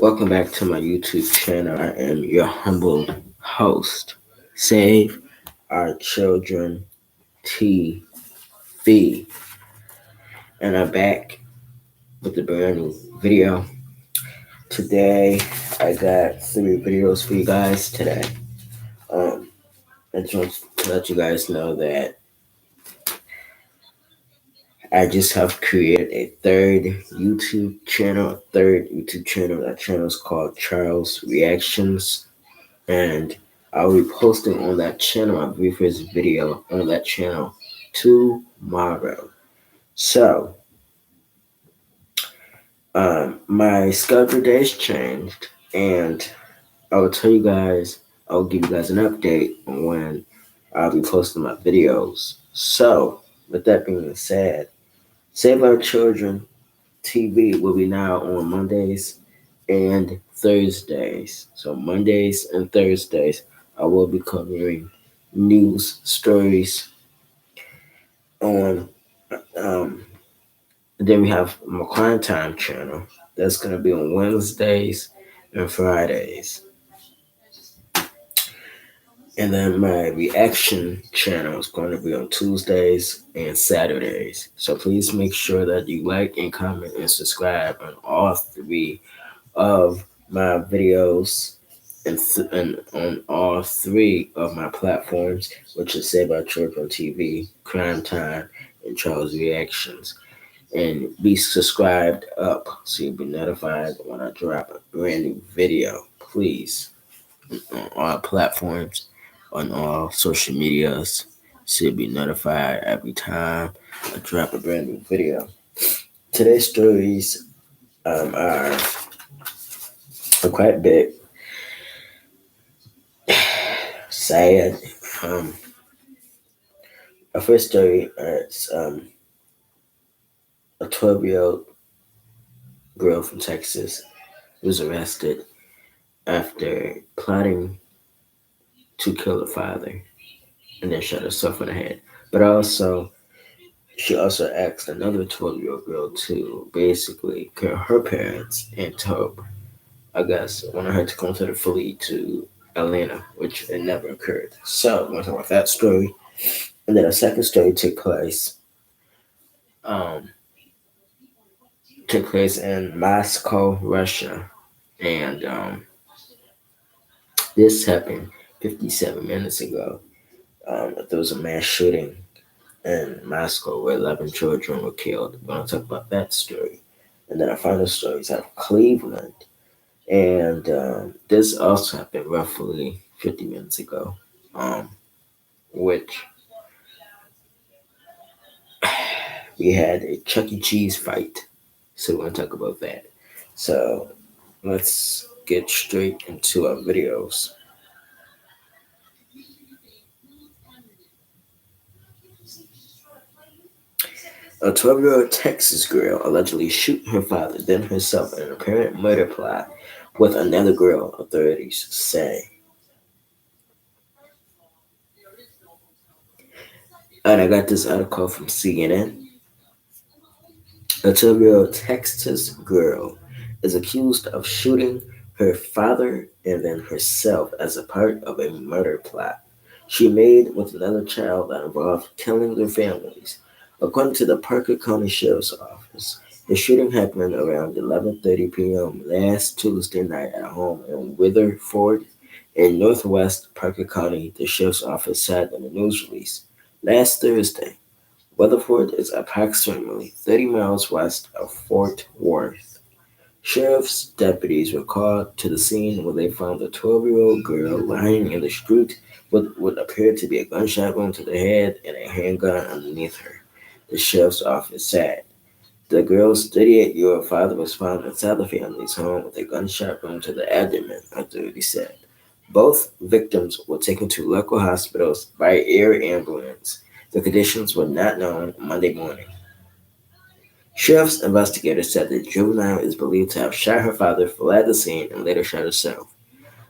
Welcome back to my YouTube channel. I am your humble host, Save Our Children TV. And I'm back with a brand new video. Today, I got 3 videos for you guys today. I just want to let you guys know that I just have created a third YouTube channel. That channel is called Charles Reactions. And I'll be posting on that channel my very first video on that channel tomorrow. So, my schedule days changed, and I'll give you guys an update on when I'll be posting my videos. So, with that being said, Save Our Children TV will be now on Mondays and Thursdays. So Mondays and Thursdays, I will be covering news stories on. Um, then we have my Crime Time channel. That's gonna be on Wednesdays and Fridays. And then my reaction channel is going to be on Tuesdays and Saturdays. So please make sure that you like and comment and subscribe on all 3 of my videos and on all 3 of my platforms, which is Save Our Children TV, Crime Time, and Charles Reactions. And be subscribed up so you'll be notified when I drop a brand new video. Please, on all platforms, on all social medias, so you'll be notified every time I drop a brand new video. Today's stories are quite big, sad. Our first story is a 12-year-old girl from Texas was arrested after plotting to kill her father and then shot herself in the head. But she also asked another 12-year-old girl to basically kill her parents and told, I guess, wanted her to come to the flee to Atlanta, which it never occurred. So, I'm going to talk about that story. And then a second story um, took place in Moscow, Russia. And this happened 57 minutes ago. There was a mass shooting in Moscow where 11 children were killed. We're going to talk about that story. And then our final story is out of Cleveland. And this also happened roughly 50 minutes ago, which we had a Chuck E. Cheese fight. So we're going to talk about that. So let's get straight into our videos. A 12-year-old Texas girl allegedly shot her father, then herself in an apparent murder plot with another girl, authorities say. And I got this article from CNN. A 12-year-old Texas girl is accused of shooting her father and then herself as a part of a murder plot she made with another child that involved killing their families. According to the Parker County Sheriff's Office, the shooting happened around 11:30 p.m. last Tuesday night at a home in Witherford in northwest Parker County, the sheriff's office said in a news release. Last Thursday, Weatherford is approximately 30 miles west of Fort Worth. Sheriff's deputies were called to the scene where they found a 12-year-old girl lying in the street with what appeared to be a gunshot wound to the head and a handgun underneath her, the sheriff's office said. The girl's 38-year-old father was found inside the family's home with a gunshot wound to the abdomen, authorities said. Both victims were taken to local hospitals by air ambulance. The conditions were not known Monday morning. Sheriff's investigators said the juvenile is believed to have shot her father, fled the scene, and later shot herself.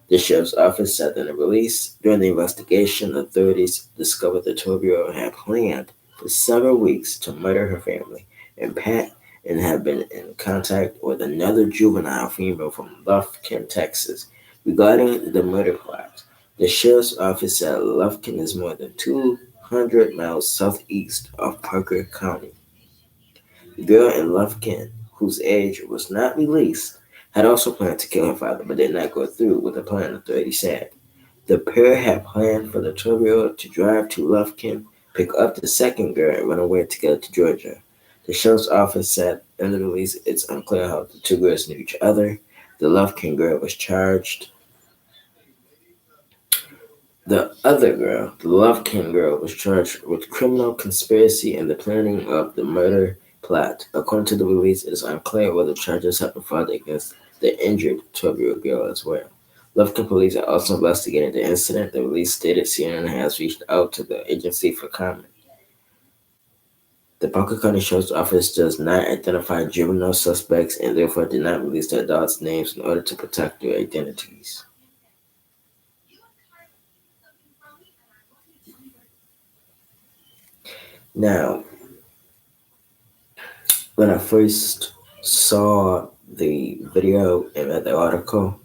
The sheriff's office said in a release, during the investigation, authorities discovered the 12-year-old had planned for several weeks to murder her family and pack and have been in contact with another juvenile female from Lufkin, Texas, regarding the murder plot. The sheriff's office said Lufkin is more than 200 miles southeast of Parker County. The girl in Lufkin, whose age was not released, had also planned to kill her father but did not go through with the plan, authorities said. The pair had planned for the 12-year-old to drive to Lufkin, pick up the second girl, and run away together to Georgia. The sheriff's office said in the release it's unclear how the two girls knew each other. The Lufkin girl was charged. The other girl, the Lufkin girl, was charged with criminal conspiracy and the planning of the murder plot. According to the release, it is unclear whether charges have been filed against the injured 12-year-old girl as well. Lufkin police are also investigating the incident. The release stated CNN has reached out to the agency for comment. The Parker County Sheriff's Office does not identify juvenile suspects and therefore did not release the adults' names in order to protect their identities. Now, when I first saw the video and read the article,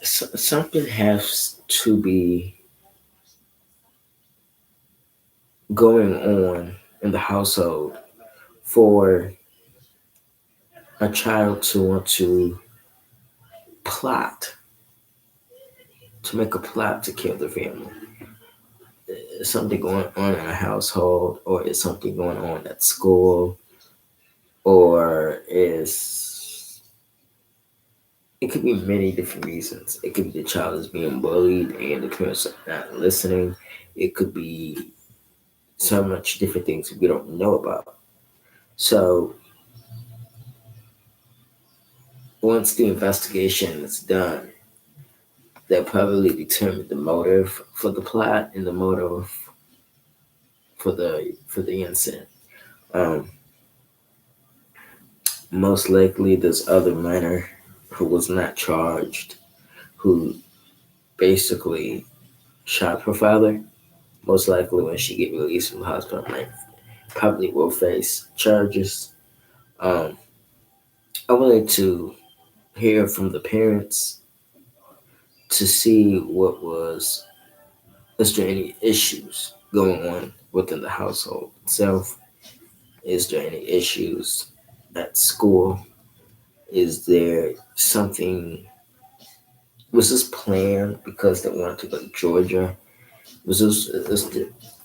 something has to be going on in the household for a child to want to plot, to make a plot to kill the family. Is something going on in a household, or is something going on at school, or is it could be many different reasons. It could be the child is being bullied and the parents are not listening. It could be so much different things we don't know about. So once the investigation is done, they'll probably determine the motive for the plot and the motive for the incident. Um, Most likely, this other minor who was not charged, who basically shot her father, most likely when she get released from the hospital, might probably will face charges. Um, I would like to hear from the parents to see what was, is there any issues going on within the household itself? Is there any issues at school? Is there something, was this planned because they wanted to go to Georgia? Was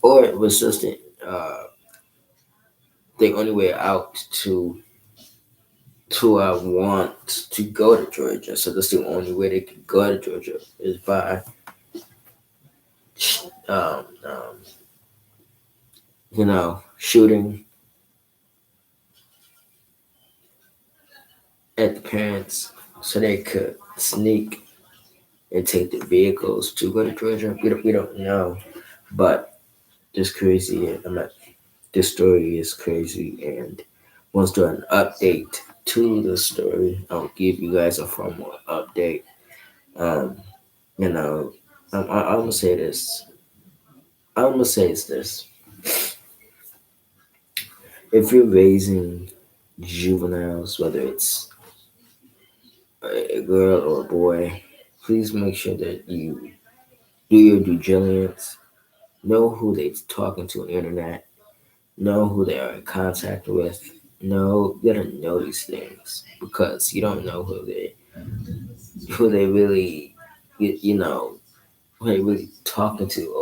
or it was just the only way out to want to go to Georgia? So that's the only way they could go to Georgia is by um, um, shooting at the parents so they could sneak and take the vehicles to go to Georgia. We don't know, but just crazy. I'm not. This story is crazy, and once there an update to the story, I'll give you guys a formal update. Um, you know, I'm gonna say this. I'm gonna say it's this: if you're raising juveniles, whether it's a girl or a boy, please make sure that you do your due diligence. Know who they're talking to on the internet. Know who they are in contact with. You gotta know these things because you don't know who they really, you know, who they really talking to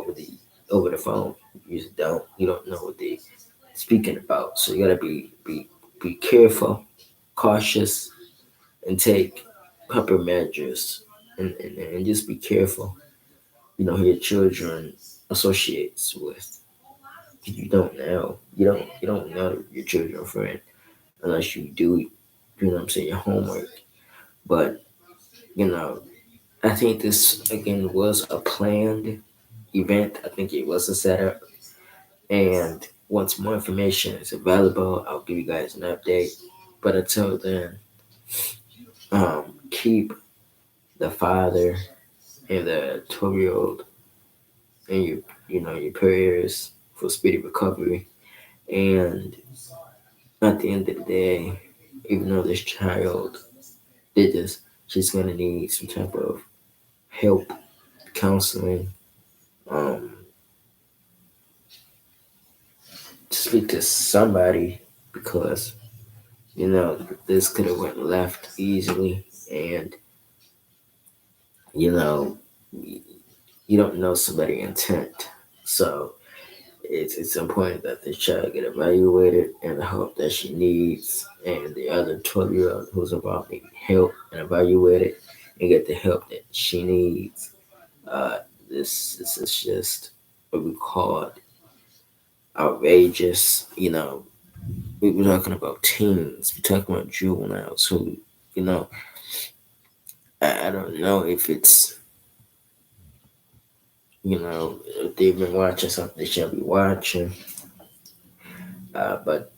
over the phone. You just don't. You don't know what they speaking about. So you gotta be careful, cautious, and take proper measures, and just be careful. Who your children associates with. You don't know. You don't know your children friend unless you do. You know what I'm saying, your homework. But you know, I think this again was a planned event. I think it was a setup. And once more information is available, I'll give you guys an update. But until then, keep the father and the 12-year-old in your prayers. for speedy recovery. And at the end of the day, even though this child did this, she's gonna need some type of help, counseling, um, to speak to somebody because this could have went left easily, and you know you don't know somebody's intent, so it's important that the child get evaluated and the help that she needs, and the other 12-year-old who's involved need help and evaluated and get the help that she needs. Uh, this is just what we call outrageous. We're talking about teens. We're talking about juveniles who, you know, I don't know if it's, if they've been watching something they shouldn't be watching. But,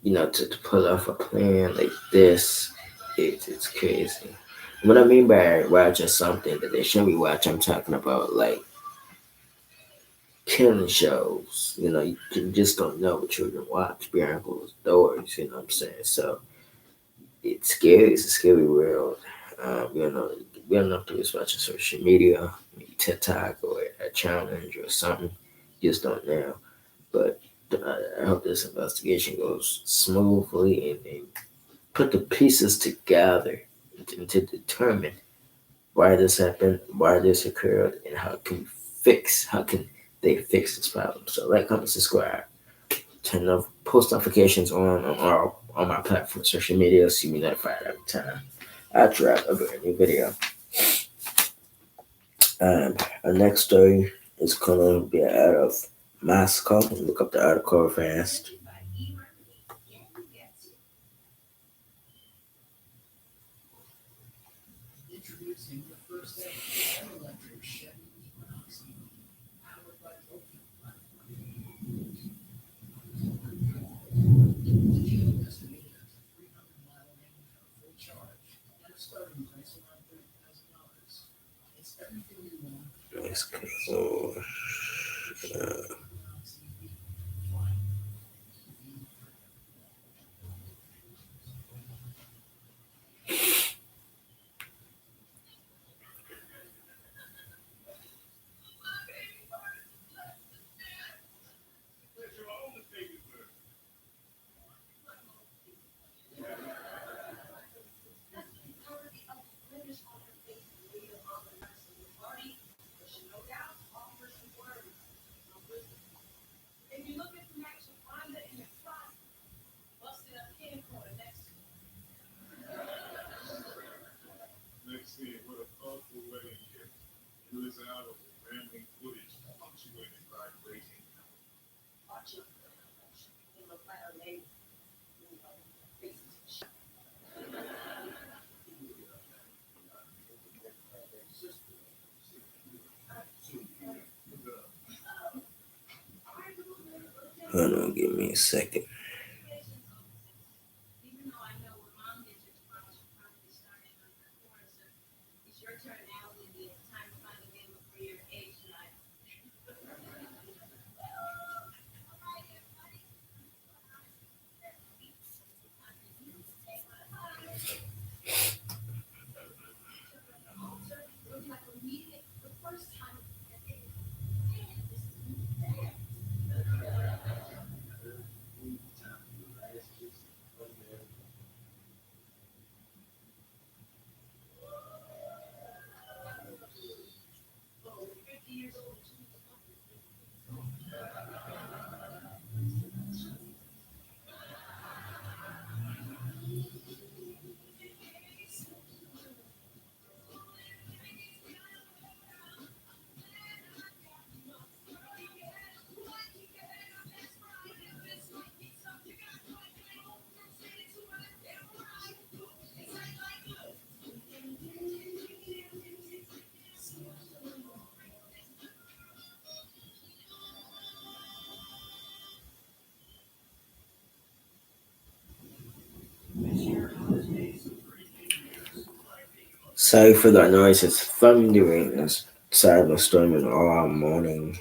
to pull off a plan like this, it's crazy. What I mean by watching something that they shouldn't be watching, I'm talking about like killing shows. You just don't know what children watch behind closed doors, you know what I'm saying? So it's scary. It's a scary world. We don't know if they was watching social media, maybe TikTok or a challenge or something. Just don't know. But I hope this investigation goes smoothly and they put the pieces together to determine why this happened, why this occurred, and how can they fix this problem. So like, comment, subscribe, turn the post notifications on my platform, social media, so you be notified every time I drop a new video. Our next story is gonna be out of Moscow. Look up the article fast. Let's go. Hold on, give me a second. Sorry for the noise. It's thundering and silent storming all morning.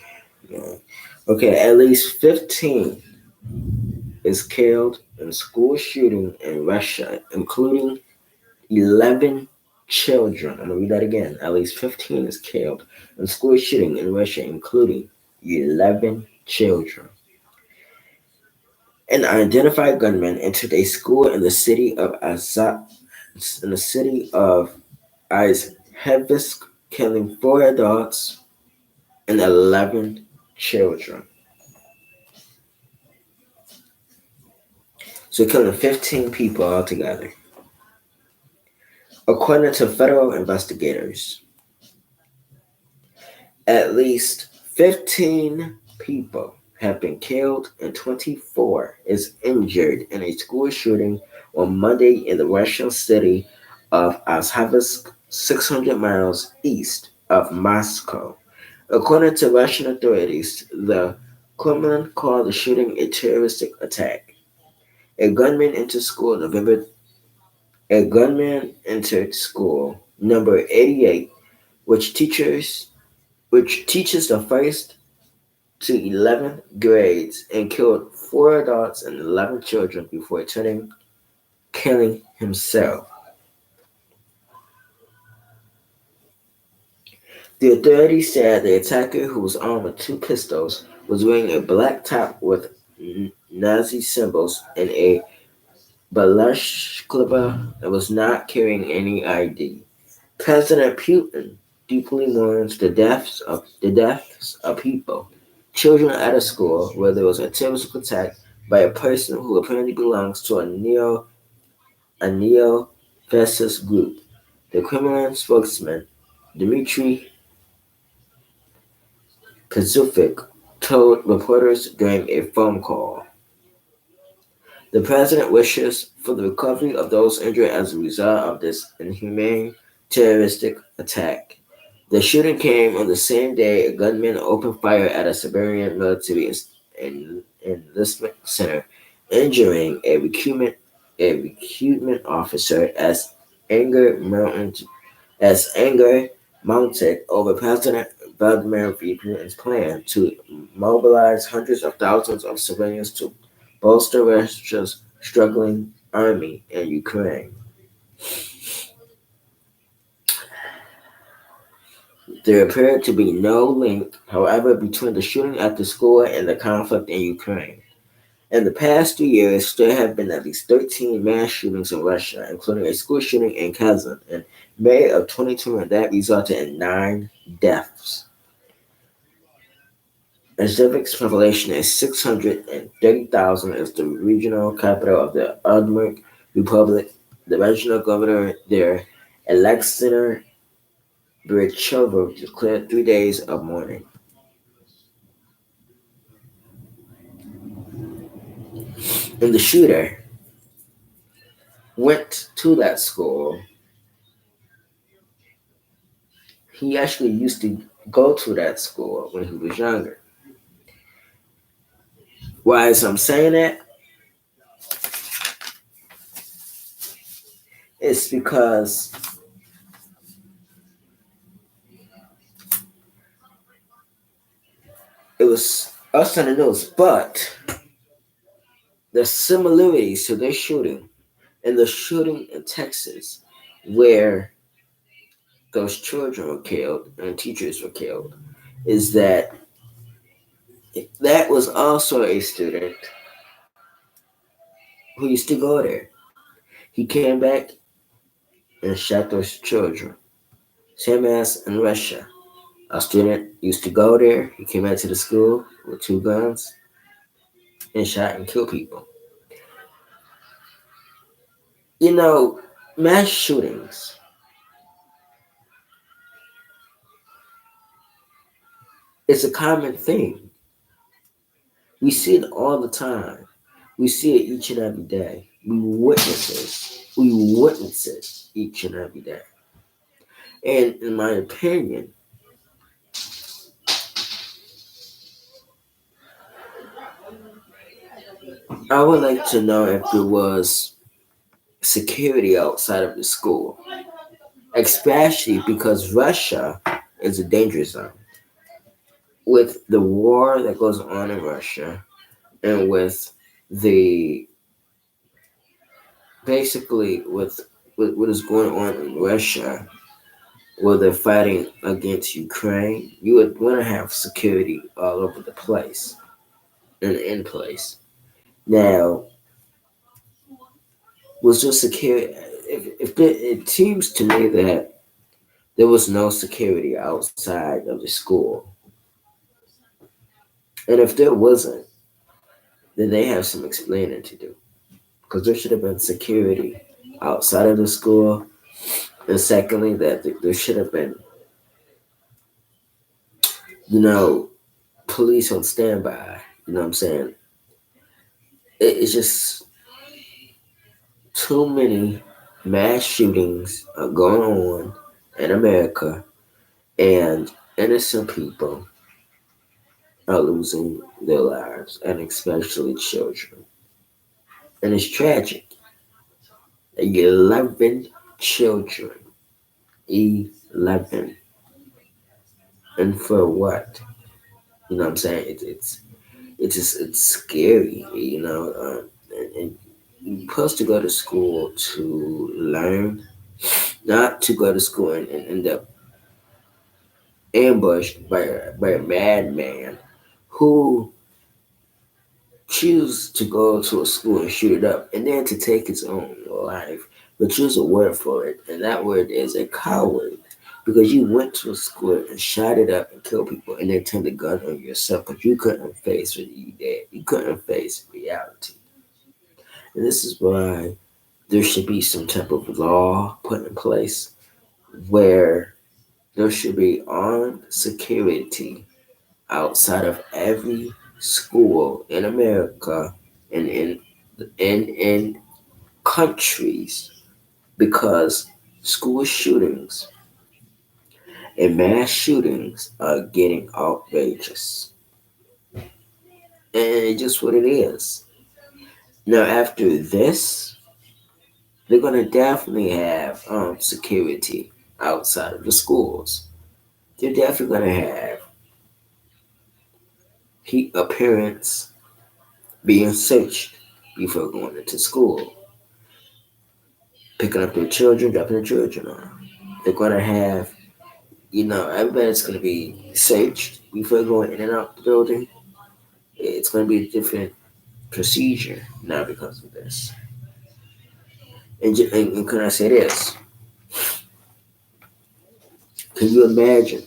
You know, Okay, at least 15 is killed in school shooting in Russia, including 11 children. I'm going to read that again. At least 15 is killed in school shooting in Russia, including 11 children. An unidentified gunman entered a school in the city of Izhevsk, killing 4 adults and 11 children. So killing 15 people altogether. According to federal investigators, at least 15 people have been killed and 24 is injured in a school shooting on Monday in the Russian city of Azovsk, 600 miles east of Moscow. According to Russian authorities, the Kremlin called the shooting a terroristic attack. A gunman entered school November. A gunman entered school number 88, which teaches the first to 11th grades, and killed 4 adults and 11 children before killing himself. The authorities said the attacker, who was armed with 2 pistols, was wearing a black top with Nazi symbols and a balaclava and was not carrying any ID. President Putin deeply mourns the deaths of people, children at a school where there was a terrorist attack by a person who apparently belongs to a neo-fascist group. The Kremlin spokesman Dmitry Peskov told reporters during a phone call. The president wishes for the recovery of those injured as a result of this inhumane terroristic attack. The shooting came on the same day a gunman opened fire at a Siberian military enlistment center, injuring a recruitment officer anger mounted anger mounted over President Vladimir Putin's plan to mobilize hundreds of thousands of civilians to bolster Russia's struggling army in Ukraine. There appeared to be no link, however, between the shooting at the school and the conflict in Ukraine. In the past 2 years, there have been at least 13 mass shootings in Russia, including a school shooting in Kazan in May of 2020 that resulted in 9 deaths. Izhevsk's population is 630,000. Is the regional capital of the Udmurt Republic. The regional governor there, Alexander Birchov, declared 3 days of mourning. And the shooter went to that school. He actually used to go to that school when he was younger. Why is I'm saying that? It's because it was us on the news, but the similarities to this shooting and the shooting in Texas, where those children were killed and teachers were killed, is that that was also a student who used to go there. He came back and shot those children. Same as in Russia. A student used to go there. He came back to the school with 2 guns and shot and killed people. You know, mass shootings, it's a common thing. We see it all the time. We see it each and every day. We witness it each and every day. And in my opinion, I would like to know if there was security outside of the school, especially because Russia is a danger zone. with the war that goes on in Russia and with the basically with what is going on in Russia where they're fighting against Ukraine, you would want to have security all over the place and in place. Now, was there security? It seems to me that there was no security outside of the school, and if there wasn't, then they have some explaining to do because there should have been security outside of the school, and secondly, that there should have been, you know, police on standby. You know what I'm saying? It's just too many mass shootings are going on in America, and innocent people are losing their lives, and especially children. And it's tragic. 11 children. 11. And for what? You know what I'm saying? It's scary, and you're supposed to go to school to learn, not to go to school and end up ambushed by a madman who choose to go to a school and shoot it up and then to take his own life. But choose a word for it, and that word is a coward. Because you went to a school and shot it up and killed people and then turned the gun on yourself because you couldn't face what you did. You couldn't face reality. And this is why there should be some type of law put in place where there should be armed security outside of every school in America and in countries because school shootings and mass shootings are getting outrageous. And it's just what it is. Now after this, they're gonna definitely have security outside of the schools. They're definitely gonna have heat appearance being searched before going into school, picking up their children, dropping their children off. They're gonna have, everybody's gonna be searched before going in and out the building. It's gonna be a different procedure now because of this. And can I say this? Can you imagine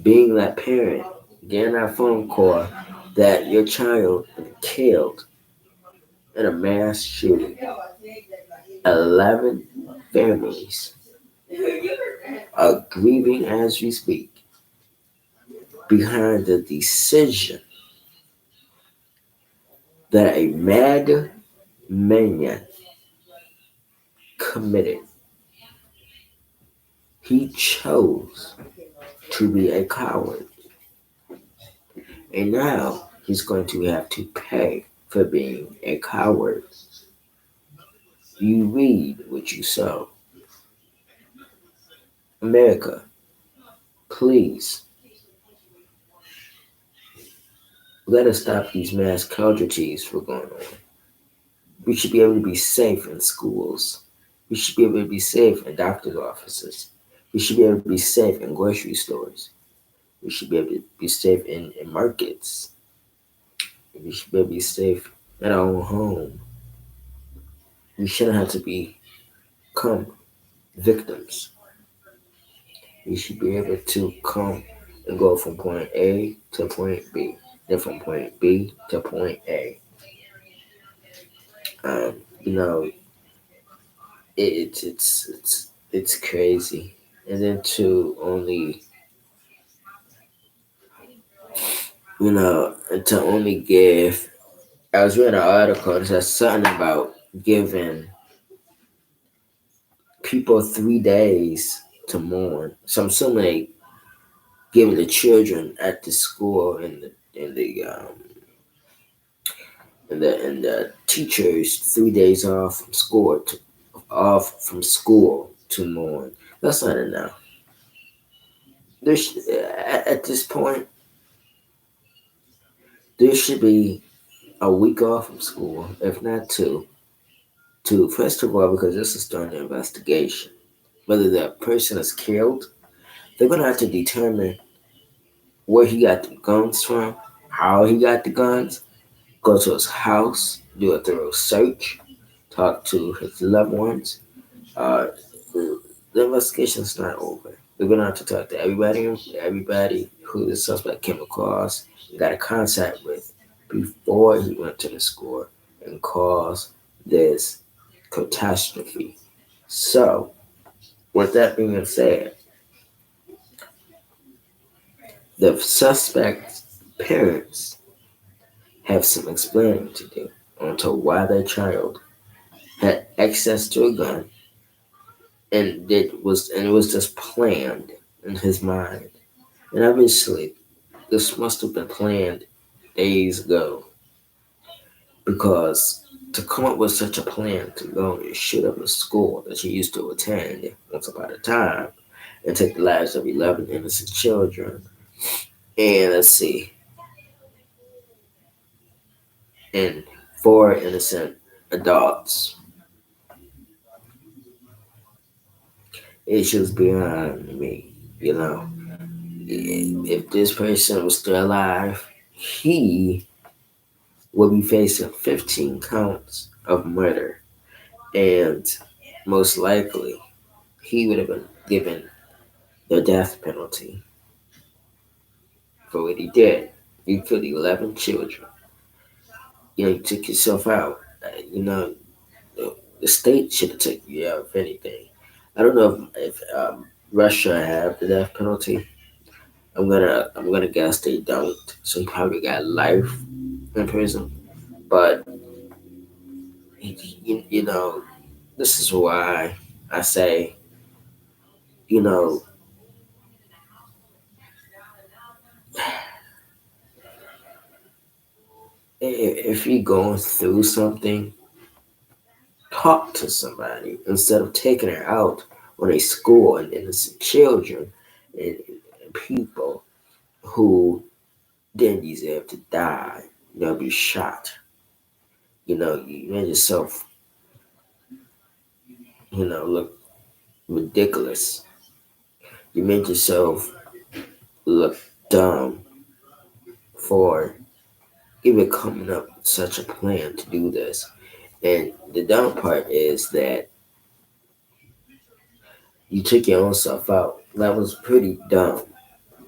being that parent, getting that phone call that your child was killed in a mass shooting? 11 families are grieving as we speak behind the decision that a mad man committed. He chose to be a coward, and now he's going to have to pay for being a coward. You read what you sow. America, please let us stop these mass casualties from going on. We should be able to be safe in schools. We should be able to be safe in doctor's offices. We should be able to be safe in grocery stores. We should be able to be safe in markets. We should be able to be safe at our own home. We shouldn't have to become victims. We should be able to come and go from point A to point B, then from point B to point A. Um, you know, it's crazy, and then to only and to only give. I was reading an article that says something about giving people 3 days to mourn. So I'm assuming they giving the children at the school and the teachers 3 days off from school to mourn. That's not enough. At this point, There should be a week off from school, if not two, to first of all, because this is during the investigation. Whether that person is killed, they're gonna have to determine where he got the guns from, how he got the guns, go to his house, do a thorough search, talk to his loved ones. Uh, the investigation's not over. They're gonna have to talk to everybody who the suspect came across, got in contact with before he went to the school and caused this catastrophe. So, with that being said, the suspect's parents have some explaining to do onto why their child had access to a gun and it was just planned in his mind. And obviously this must have been planned days ago because to come up with such a plan to go and shoot up a school that she used to attend once upon a time and take the lives of 11 innocent children and let's see, and four innocent adults. It's just beyond me, you know. If this person was still alive, he would be facing 15 counts of murder, and most likely he would have been given the death penalty for what he did. You killed 11 children. You know, you took yourself out. The state should have taken you out, if anything. I don't know if Russia have the death penalty. I'm gonna guess they don't. So he probably got life in prison. But you know, this is why I say, you know, if you're going through something, talk to somebody instead of taking it out on a school and innocent children and people who didn't deserve to die. Be shot. You made yourself, look ridiculous. You made yourself look dumb for even coming up with such a plan to do this. And the dumb part is that you took your own self out. That was pretty dumb.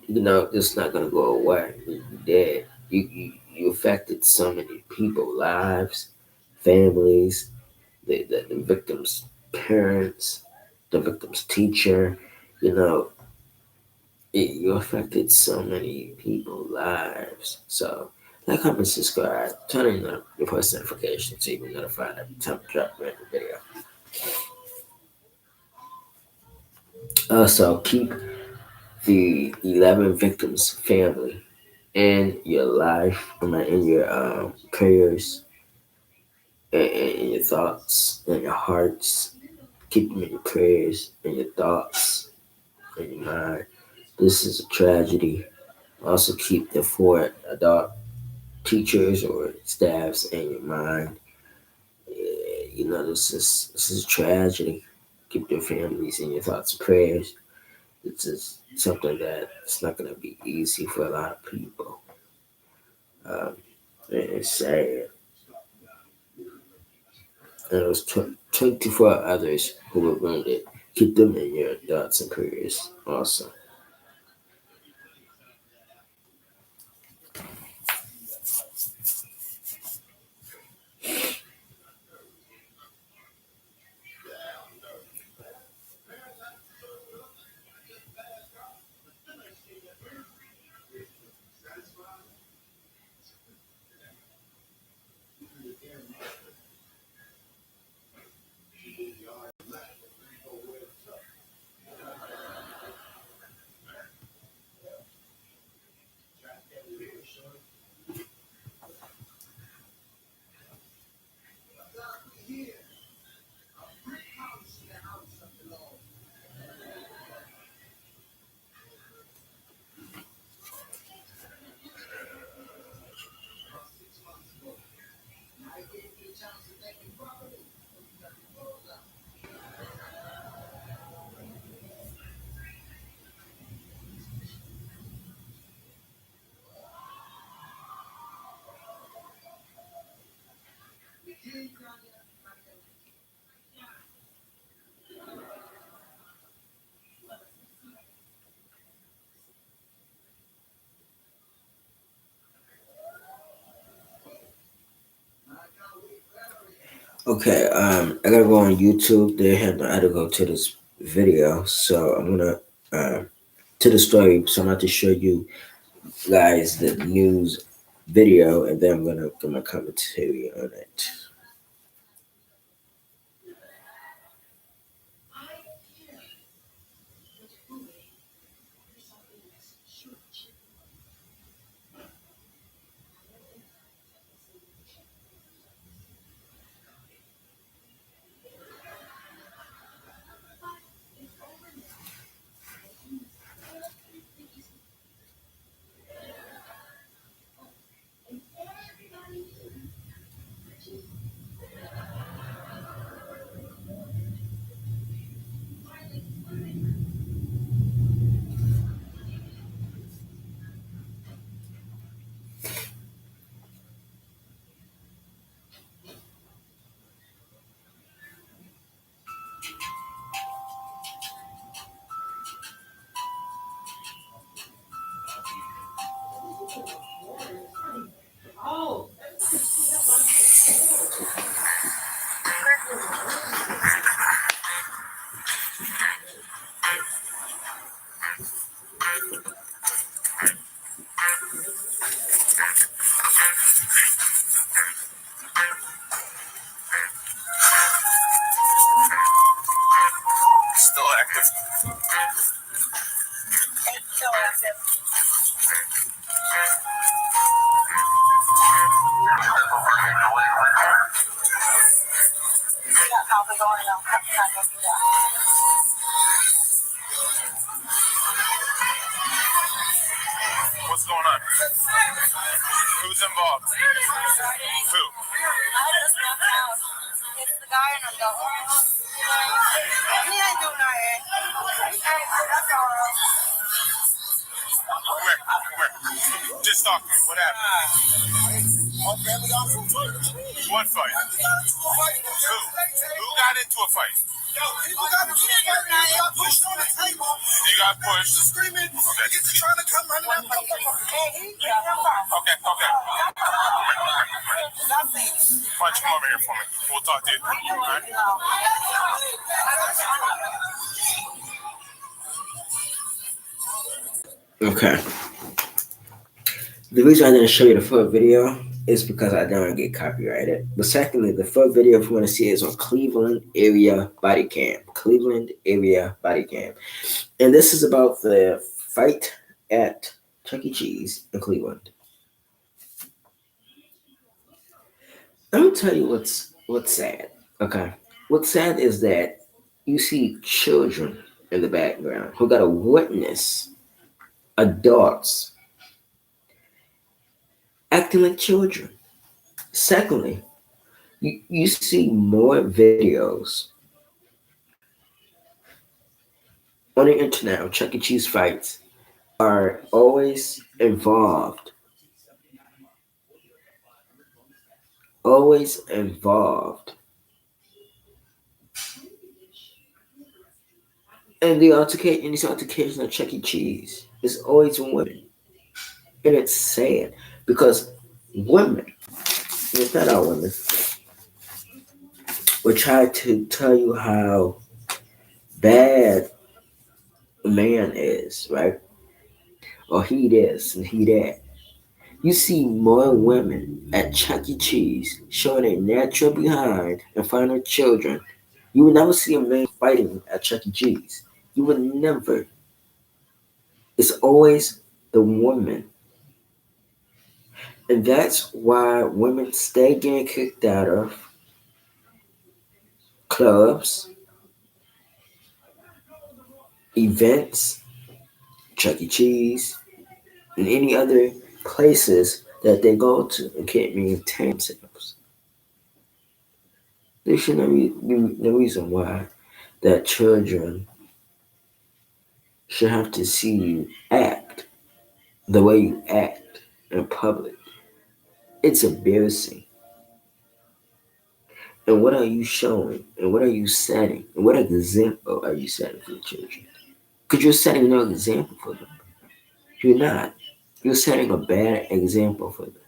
It's not gonna go away. You did. You affected so many people's lives, families, the victim's parents, the victim's teacher. You know, you affected so many people's lives. So, like, comment, subscribe, turn on your post notifications so you can notified every time I drop a random video. Also, keep the 11 victims' family in your life, in your prayers, and in your thoughts, and your hearts. Keep them in your prayers, and your thoughts, and your mind. This is a tragedy. Also, keep the four adult teachers or staffs in your mind. This is a tragedy. Keep their families in your thoughts and prayers. This is something that it's not going to be easy for a lot of people. Um, it's sad. And there was 24 others who were wounded. Keep them in your thoughts and prayers also. Okay, I gotta go on YouTube. They had I had to go to this video, so I'm gonna to the story. So I'm about to show you guys the news video, and then I'm gonna give my commentary on it. Okay. The reason I didn't show you the full video is because I don't want to get copyrighted. But secondly, the full video, if you want to see it, is on Cleveland area body cam. Cleveland area body cam. And this is about the fight at Chuck E. Cheese in Cleveland. Let me tell you what's sad. Okay. What's sad is that you see children in the background who got to witness adults acting like children. Secondly, you see more videos on the internet of Chuck E. Cheese fights are always involved in these altercations at Chuck E. Cheese. It's always women. And it's sad because women, and it's not all women, will try to tell you how bad a man is, right? Or he this and he that. You see more women at Chuck E. Cheese showing a natural behind in front of children. You would never see a man fighting at Chuck E. Cheese. You would never. It's always the woman. And that's why women stay getting kicked out of clubs, events, Chuck E. Cheese, and any other places that they go to and can't maintain themselves. There should not be no reason why that children should have to see you act the way you act in public. It's embarrassing. And what are you showing? And what are you setting? And what example are you setting for the children? Because you're setting no example for them. You're not. You're setting a bad example for them.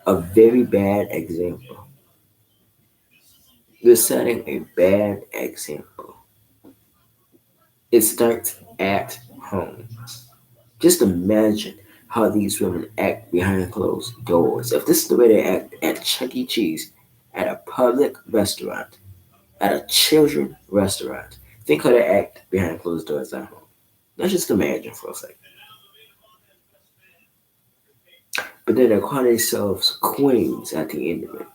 A very bad example. You're setting a bad example. It starts at home. Just imagine how these women act behind closed doors. If this is the way they act at Chuck E. Cheese, at a public restaurant, at a children restaurant, think how they act behind closed doors at home. Let's just imagine for a second. But then they call themselves queens at the end of it.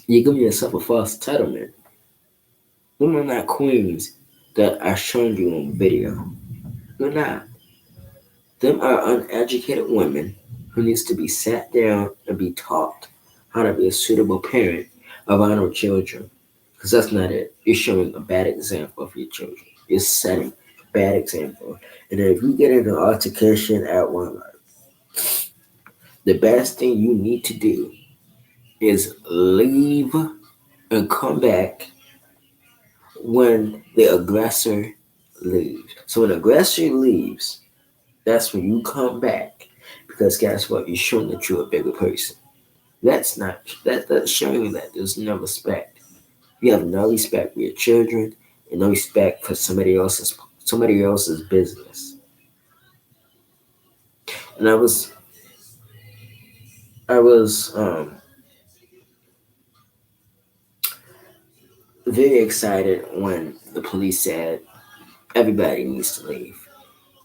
You're giving yourself a false entitlement. Them are not queens that are showing you on video. They're not. Them are uneducated women who needs to be sat down and be taught how to be a suitable parent of our children. Because that's not it. You're showing a bad example for your children. You're setting a bad example. And then if you get into an altercation at Walmart, the best thing you need to do is leave and come back when the aggressor leaves. So when the aggressor leaves, that's when you come back. Because guess what? You're showing that you're a bigger person. That's showing you that there's no respect. You have no respect for your children and no respect for somebody else's business. And I was very excited when the police said everybody needs to leave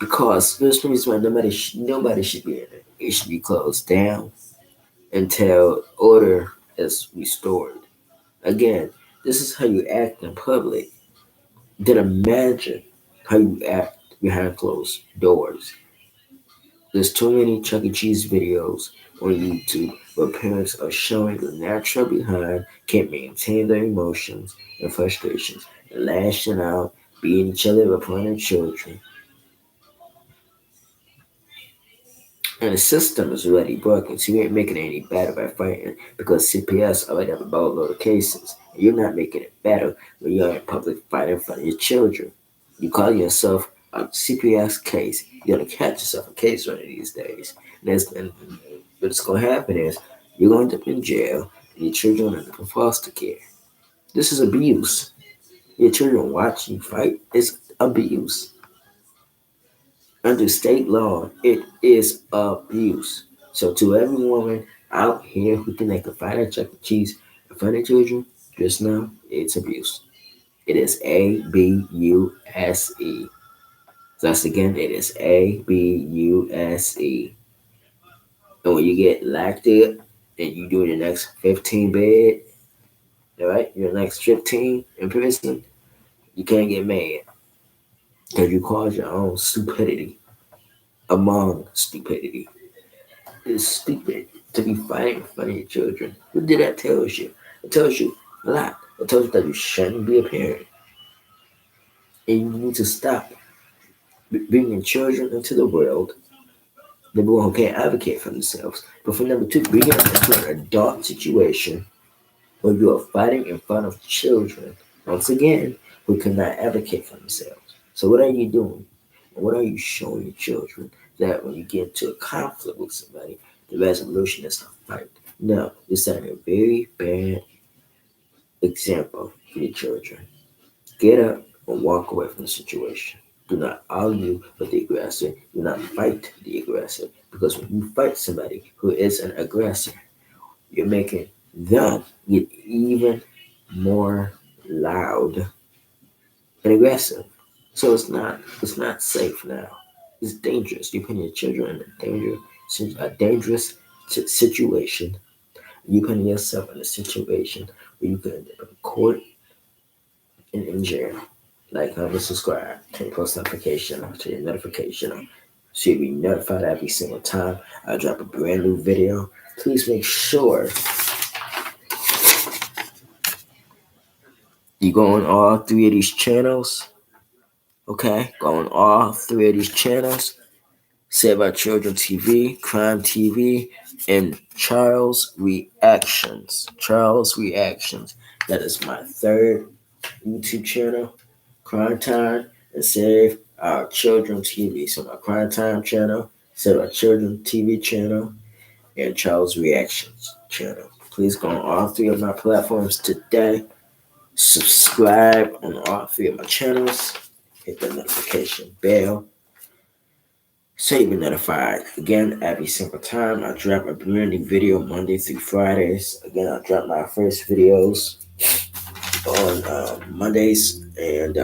because there's no reason why nobody should be in it. It should be closed down until order is restored. Again, this is how you act in public. Then imagine how you act behind closed doors. There's too many Chuck E. Cheese videos on YouTube where parents are showing the natural behind can't maintain their emotions and frustrations, and lashing out, beating each other upon their children. And the system is already broken, so you ain't making it any better by fighting because CPS already have a boatload of cases. And you're not making it better when you're in public fighting in front of your children. You call yourself a CPS case, you're gonna catch yourself a case one of these days. And what's gonna happen is you're gonna end up in jail and your children end up in foster care. This is abuse. Your children watching you fight is abuse. Under state law, it is abuse. So to every woman out here who think they can find a Chuck E. Cheese in front of children, just know it's abuse. It is ABUSE. So that's again, it is ABUSE. And when you get locked up and you do the next 15 bed, all right, your next 15 in prison, you can't get mad because you caused your own stupidity among stupidity. It's stupid to be fighting in front of your children. What did that tell you? It tells you a lot. It tells you that you shouldn't be a parent. And you need to stop bringing children into the world. Number one, who can't advocate for themselves. But for number two, bringing them into an adult situation where you are fighting in front of children, once again, who cannot advocate for themselves. So what are you doing? What are you showing your children that when you get into a conflict with somebody, the resolution is to fight? No, you're setting a very bad example for your children. Get up and walk away from the situation. Do not argue with the aggressor. Do not fight the aggressor. Because when you fight somebody who is an aggressor, you're making them get even more loud and aggressive. So it's not safe now. It's dangerous. You're putting your children in a dangerous situation. You're putting yourself in a situation where you could end up in court and in jail. Like, comment, subscribe, turn post notification on to your notification on so you'll be notified every single time I drop a brand new video. Please make sure you go on all three of these channels. Okay, go on all three of these channels. Save Our Children TV, Crime TV, and Charles Reactions. Charles Reactions. That is my third YouTube channel. Crime Time and Save Our Children TV. So my Crime Time channel, Save Our Children TV channel, and Charles Reactions channel. Please go on all three of my platforms today. Subscribe on all three of my channels. Hit the notification bell so you'll be notified. Again, every single time I drop a brand new video Monday through Fridays. Again, I drop my first videos on Mondays and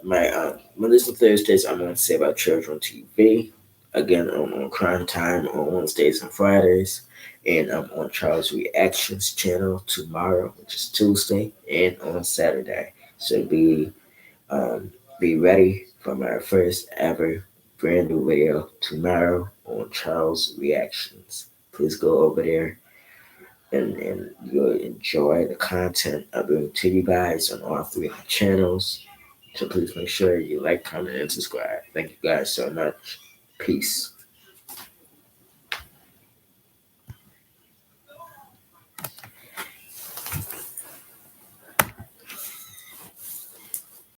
my Mondays and Thursdays. I'm on Say About Church on TV. Again, I'm on Crime Time on Wednesdays and Fridays, and I'm on Charles Reactions channel tomorrow, which is Tuesday, and on Saturday. So um, be ready for my first ever brand new video tomorrow on Charles Reactions. Please go over there and you'll enjoy the content I bring to you guys on all three of my channels. So please make sure you like, comment, and subscribe. Thank you guys so much. Peace.